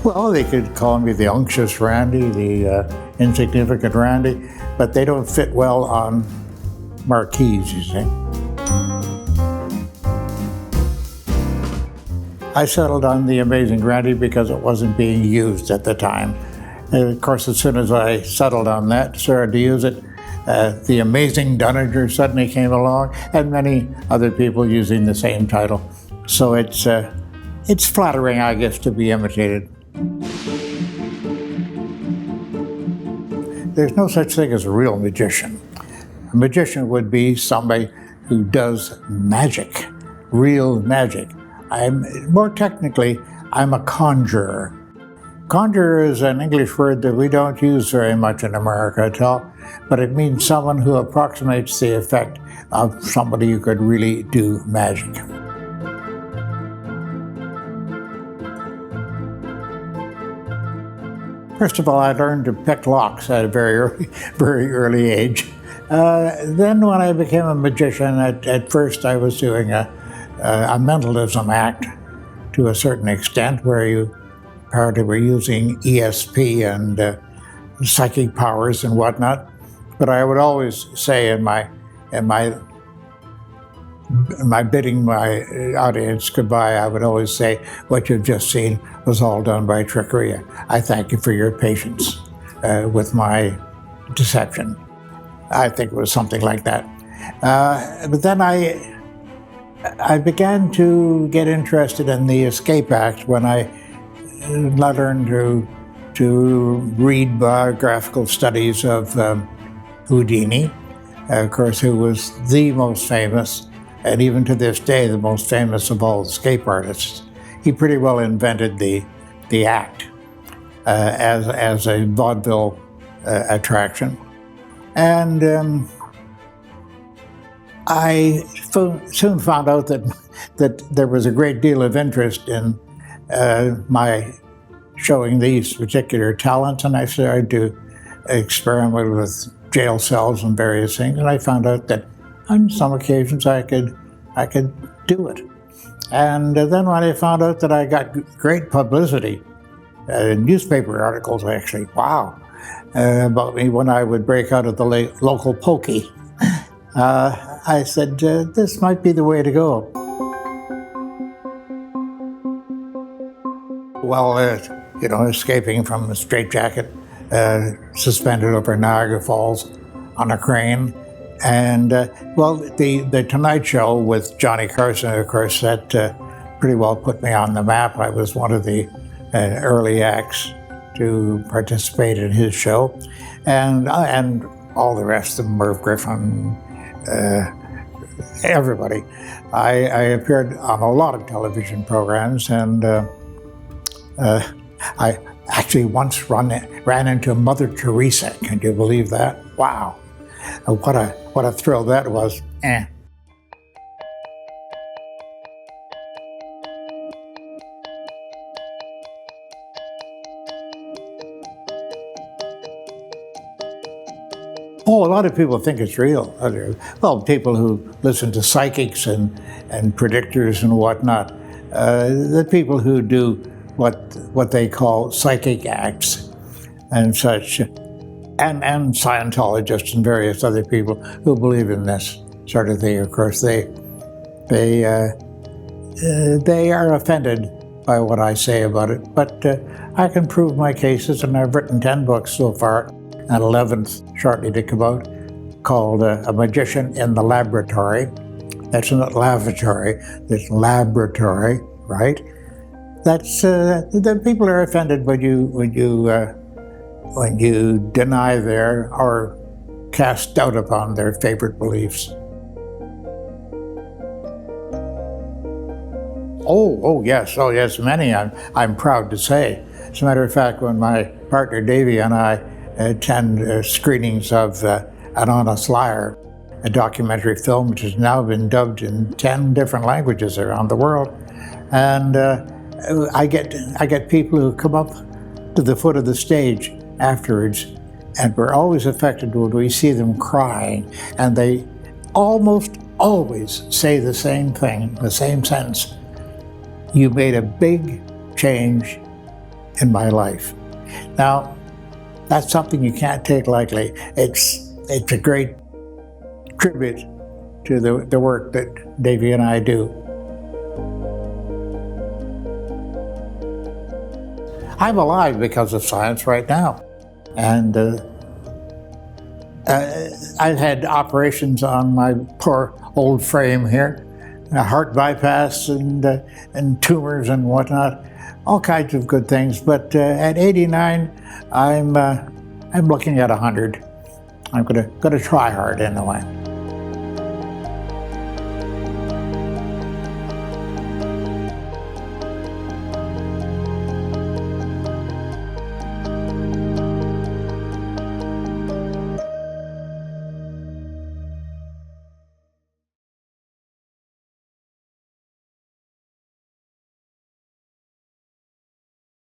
Well, they could call me the unctuous Randy, the insignificant Randy, but they don't fit well on marquees, you see. I settled on the Amazing Randy because it wasn't being used at the time. And of course, as soon as I settled on that, started to use it, the Amazing Dunninger suddenly came along, and many other people using the same title. So it's flattering, I guess, to be imitated. There's no such thing as a real magician. A magician would be somebody who does magic, real magic. More technically, I'm a conjurer. Conjurer is an English word that we don't use very much in America at all, but it means someone who approximates the effect of somebody who could really do magic. First of all, I learned to pick locks at a very early age. Then when I became a magician, at first I was doing a mentalism act to a certain extent, where you apparently were using ESP and psychic powers and whatnot. But I would always say in my bidding my audience goodbye, I would always say, what you've just seen was all done by trickery. I thank you for your patience with my deception. I think it was something like that. But then I began to get interested in the escape act when I learned to read biographical studies of Houdini, of course, who was the most famous, and even to this day, the most famous of all escape artists. He pretty well invented the act as a vaudeville attraction. And I soon found out that there was a great deal of interest in my showing these particular talents, and I started to experiment with jail cells and various things, and I found out that on some occasions I could do it. And then when I found out that I got great publicity, newspaper articles actually, about me when I would break out of the local pokey, I said, this might be the way to go. Well, escaping from a straitjacket, suspended over Niagara Falls on a crane. And, the Tonight Show with Johnny Carson, of course, that pretty well put me on the map. I was one of the early acts to participate in his show. And all the rest of them, Merv Griffin, everybody. I appeared on a lot of television programs, and I actually once ran into Mother Teresa. Can you believe that? Wow. What a thrill that was. Oh, a lot of people think it's real. Well, people who listen to psychics and predictors and whatnot. The people who do what they call psychic acts and such. And Scientologists and various other people who believe in this sort of thing. Of course, they are offended by what I say about it. But I can prove my cases, and I've written 10 books so far, and 11th shortly to come out, called A Magician in the Laboratory. That's not lavatory, it's laboratory, right? That's the people are offended when you deny their or cast doubt upon their favorite beliefs. Oh yes, many. I'm proud to say. As a matter of fact, when my partner Davey and I attend screenings of An Honest Liar, a documentary film which has now been dubbed in 10 different languages around the world, and I get people who come up to the foot of the stage afterwards, and we're always affected when we see them crying, and they almost always say the same thing, the same sentence. You made a big change in my life. Now, that's something you can't take lightly. It's a great tribute to the work that Davy and I do. I'm alive because of science right now. And I've had operations on my poor old frame here, a heart bypass and tumors and whatnot, all kinds of good things. But at 89, I'm looking at 100. I'm gonna try hard anyway.